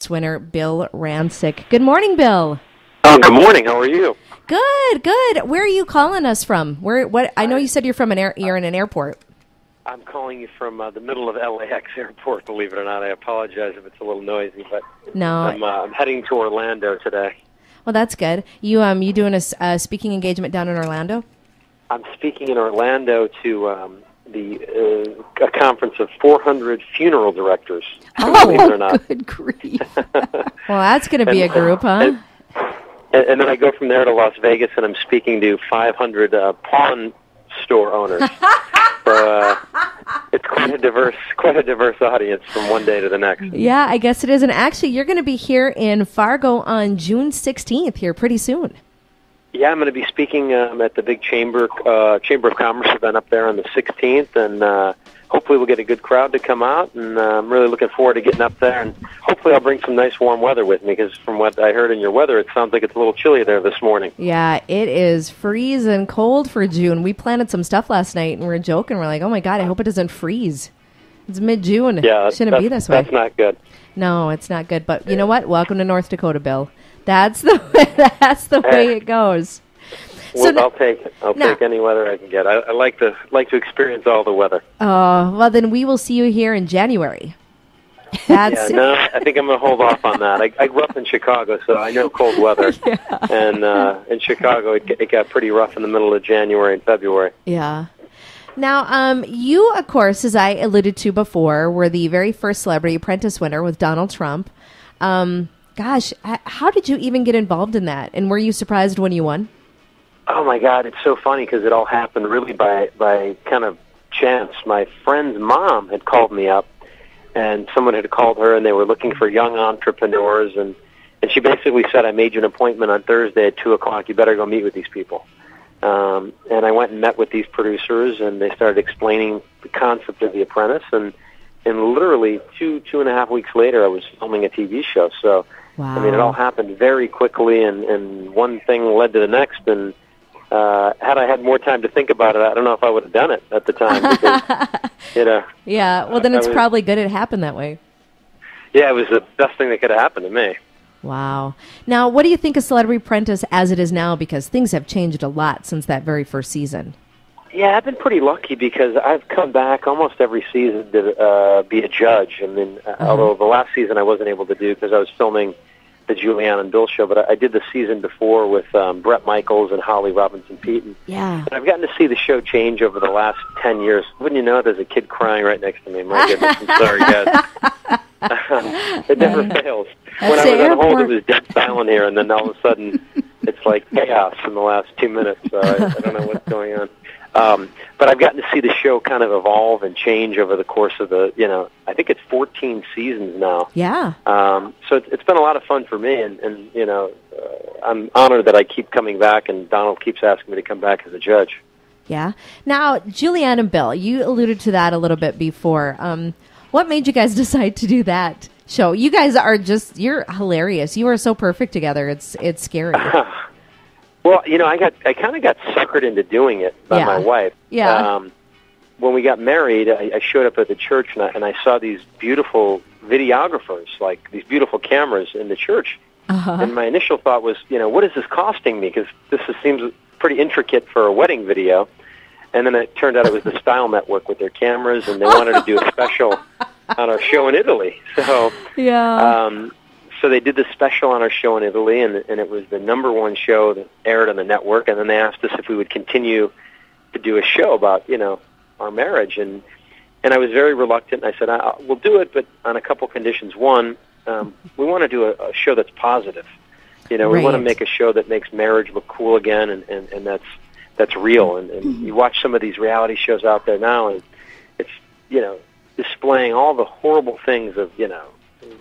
winner, Bill Rancic. Good morning, Bill. Oh, good morning. How are you? Good, good. Where are you calling us from? What? I know you said you're from you're in an airport. I'm calling you from the middle of LAX airport, believe it or not. I apologize if it's a little noisy, but no, I'm heading to Orlando today. Well, that's good. You doing a speaking engagement down in Orlando? I'm speaking in Orlando to a conference of 400 funeral directors. Believe it or not. Good grief. Well, that's going to be a group, huh? And then I go from there to Las Vegas, and I'm speaking to 500 pawn store owners. So it's quite a diverse audience from one day to the next. Yeah, I guess it is. And actually, you're going to be here in Fargo on June 16th here pretty soon. Yeah, I'm going to be speaking at the big Chamber of Commerce event up there on the 16th, and hopefully we'll get a good crowd to come out, and I'm really looking forward to getting up there, and hopefully I'll bring some nice warm weather with me, because from what I heard in your weather, it sounds like it's a little chilly there this morning. Yeah, it is freezing cold for June. We planted some stuff last night, and we were joking. We're like, oh my God, I hope it doesn't freeze. It's mid-June. Yeah, it shouldn't be this way. That's not good. No, it's not good. But you know what? Welcome to North Dakota, Bill. That's the way it goes. Well, so I'll take any weather I can get. I like to experience all the weather. Oh, well, then we will see you here in January. No, I think I'm going to hold off on that. I grew up in Chicago, so I know cold weather. Yeah. And in Chicago, it got pretty rough in the middle of January and February. Yeah. Now, you, of course, as I alluded to before, were the very first Celebrity Apprentice winner with Donald Trump. Gosh, how did you even get involved in that? And were you surprised when you won? Oh, my God, it's so funny because it all happened really by kind of chance. My friend's mom had called me up, and someone had called her, and they were looking for young entrepreneurs, and she basically said, I made you an appointment on Thursday at 2 o'clock. You better go meet with these people. And I went and met with these producers, and they started explaining the concept of The Apprentice, and literally two and a half weeks later, I was filming a TV show. So, wow. I mean, it all happened very quickly, and one thing led to the next, and had I had more time to think about it, I don't know if I would have done it at the time. Because, Yeah, well, then it's probably good it happened that way. Yeah, it was the best thing that could have happened to me. Wow. Now, what do you think of Celebrity Apprentice as it is now? Because things have changed a lot since that very first season. Yeah, I've been pretty lucky because I've come back almost every season to be a judge. I mean, although the last season I wasn't able to do because I was filming the Julianne and Bill show, but I did the season before with Bret Michaels and Holly Robinson Peeten. Yeah. And I've gotten to see the show change over the last 10 years. Wouldn't you know, there's a kid crying right next to me. My goodness, I'm sorry, guys. It never fails. When I was on hold, it was dead silent here, and then all of a sudden, it's like chaos in the last 2 minutes. So I don't know what's going on. But I've gotten to see the show kind of evolve and change over the course of I think it's 14 seasons now. Yeah. So it's been a lot of fun for me, and I'm honored that I keep coming back, and Donald keeps asking me to come back as a judge. Yeah. Now, Julianne and Bill, you alluded to that a little bit before. What made you guys decide to do that show? You guys are you're hilarious. You are so perfect together. It's scary. Well, I kind of got suckered into doing it by my wife. Yeah. When we got married, I showed up at the church, and I saw these beautiful videographers, like these beautiful cameras in the church. And my initial thought was, what is this costing me? Because seems pretty intricate for a wedding video. And then it turned out it was the Style Network with their cameras, and they wanted to do a special on our show in Italy. So yeah. So they did the special on our show in Italy, and it was the #1 show that aired on the network. And then they asked us if we would continue to do a show about, our marriage. And I was very reluctant. I said, we'll do it, but on a couple conditions. One, we want to do a show that's positive. We want to make a show that makes marriage look cool again, and that's real. And you watch some of these reality shows out there now, and it's, displaying all the horrible things of,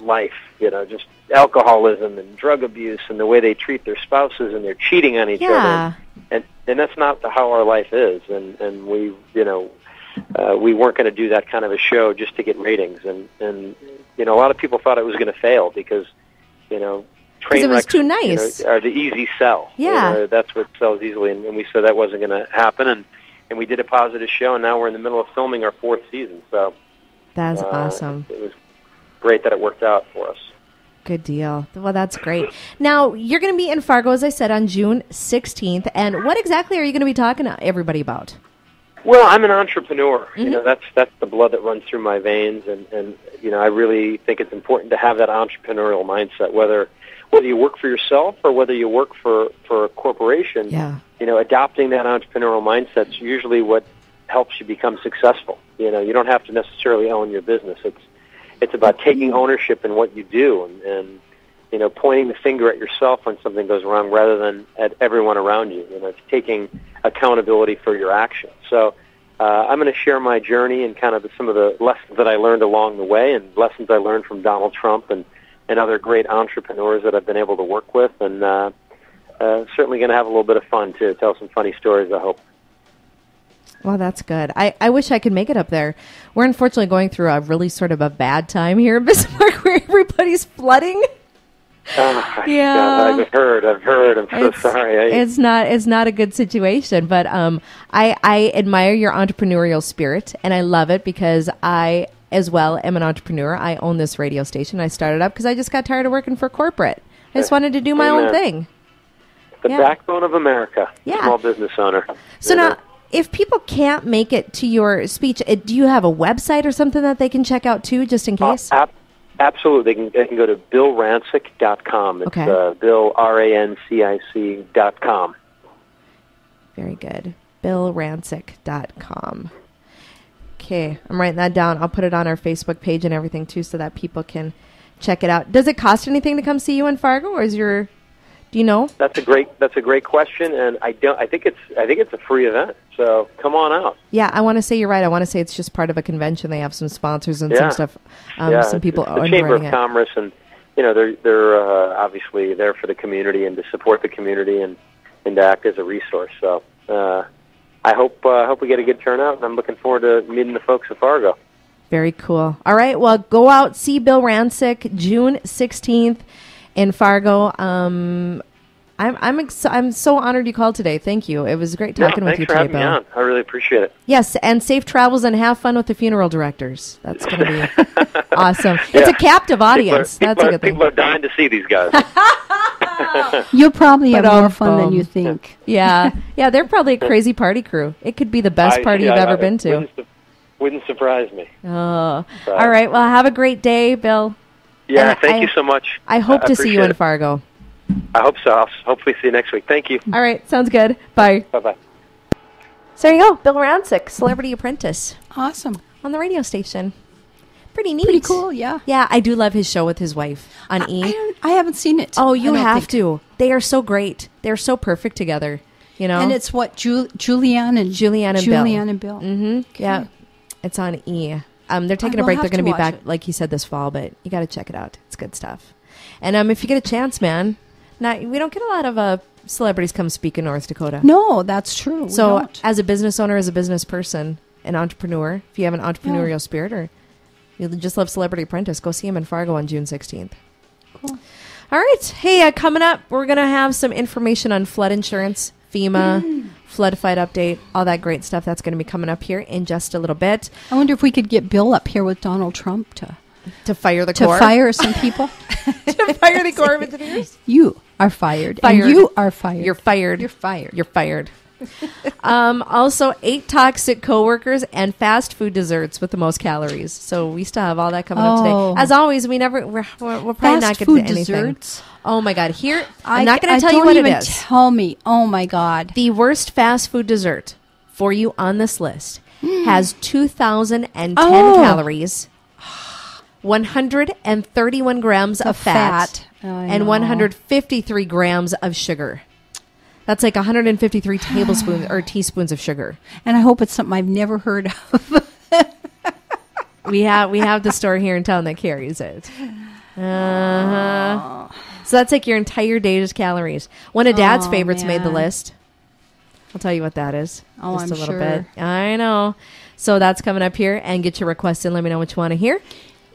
life, just alcoholism and drug abuse and the way they treat their spouses, and they're cheating on each other. And that's not how our life is. And we, we weren't going to do that kind of a show just to get ratings. And a lot of people thought it was going to fail because, train it was wrecks, too nice. are the easy sell. Yeah. That's what sells easily. And we said that wasn't going to happen. And we did a positive show, and now we're in the middle of filming our 4th season. So that's awesome. It was great that it worked out for us. Good deal. Well, that's great. Now, you're going to be in Fargo, as I said, on June 16th. And what exactly are you going to be talking to everybody about? Well, I'm an entrepreneur. Mm-hmm. That's the blood that runs through my veins, and I really think it's important to have that entrepreneurial mindset, whether you work for yourself or whether you work for a corporation. Yeah. Adopting that entrepreneurial mindset is usually what helps you become successful. You don't have to necessarily own your business. It's about taking ownership in what you do and pointing the finger at yourself when something goes wrong rather than at everyone around you. It's taking accountability for your actions. So I'm going to share my journey and kind of some of the lessons that I learned along the way and lessons I learned from Donald Trump and other great entrepreneurs that I've been able to work with, and certainly going to have a little bit of fun, too. Tell some funny stories, I hope. Well, that's good. I wish I could make it up there. We're unfortunately going through a really sort of a bad time here in Bismarck where everybody's flooding. Yeah, God, I've heard. I'm so sorry. It's not a good situation, but I admire your entrepreneurial spirit, and I love it because I, as well, am an entrepreneur. I own this radio station. I started up because I just got tired of working for corporate. I just wanted to do my own thing. The backbone of America. Yeah. Small business owner. So now, if people can't make it to your speech, do you have a website or something that they can check out too, just in case? Absolutely. They can go to BillRancic.com. It's Bill, RANCIC.com. Very good. BillRancic.com. Okay, I'm writing that down. I'll put it on our Facebook page and everything too so that people can check it out. Does it cost anything to come see you in Fargo, or is do you know? That's a great question, and I think it's a free event. So come on out. Yeah, I want to say you're right. I want to say it's just part of a convention. They have some sponsors and some stuff. Some people are the Chamber of Commerce, and they're obviously there for the community and to support the community and to act as a resource. So I hope we get a good turnout, and I'm looking forward to meeting the folks at Fargo. Very cool. All right, well, go out, see Bill Rancic, June 16th in Fargo. I'm so honored you called today. Thank you. It was great talking with you today, Bill. Thanks for having me on. I really appreciate it. Yes, and safe travels and have fun with the funeral directors. That's going to be awesome. Yeah. It's a captive audience. That's a good thing. People are dying to see these guys. You'll probably have more fun than you think. Yeah, they're probably a crazy party crew. It could be the best party you've ever been to. Wouldn't surprise me. Oh, all right. Well, have a great day, Bill. Yeah, thank you so much. I hope to see you in Fargo. I hope so. I'll hopefully see you next week. Thank you. All right. Sounds good. Bye. Bye-bye. So there you go. Bill Rancic, Celebrity Apprentice. Awesome. On the radio station. Pretty neat. Pretty cool, yeah. Yeah, I do love his show with his wife on E. I haven't seen it. Oh, you have to. They are so great. They're so perfect together. And it's what, Julianne and Bill. Mm-hmm. Okay. Yeah. It's on E. They're taking a break. They're going to be back, like he said, this fall, but you got to check it out. It's good stuff. And if you get a chance, man, we don't get a lot of celebrities come speak in North Dakota. No, that's true. So as a business owner, as a business person, an entrepreneur, if you have an entrepreneurial spirit or you just love Celebrity Apprentice, go see him in Fargo on June 16th. Cool. All right. Hey, coming up, we're going to have some information on flood insurance, FEMA, flood fight update, all that great stuff. That's going to be coming up here in just a little bit. I wonder if we could get Bill up here with Donald Trump to fire the Corps. To fire some people. To fire the Corps of Engineers. You are fired. And you are fired. You're fired. You're fired. You're fired. Also, 8 toxic coworkers and fast food desserts with the most calories. So we still have all that coming up today. As always, we're probably not going to do anything. Desserts? Oh my God! Here, I'm not going to tell you what it is. Don't even tell me. Oh my God! The worst fast food dessert for you on this list has 2,010 calories, 131 grams of fat, and 153 grams of sugar. That's like 153 tablespoons or teaspoons of sugar. And I hope it's something I've never heard of. We have the store here in town that carries it. Uh-huh. So that's like your entire day's calories. One of Dad's favorites made the list. I'll tell you what that is. Oh, just I'm a little sure. bit. I know. So that's coming up here, and get your requests in. Let me know what you want to hear.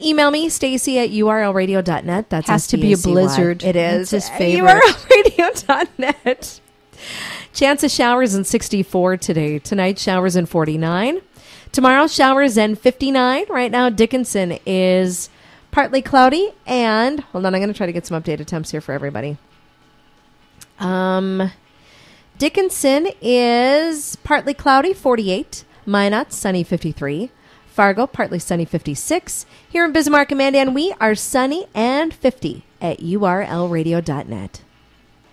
Email me, Stacy at urlradio.net. That has to be a blizzard. It is. It's his favorite. urlradio.net. Chance of showers in 64 today. Tonight, showers in 49. Tomorrow, showers in 59. Right now, Dickinson is partly cloudy, and hold on, I'm going to try to get some updated temps here for everybody. Dickinson is partly cloudy, 48. Minot, sunny, 53. Fargo, partly sunny, 56. Here in Bismarck and Mandan, we are sunny and 50 at urlradio.net.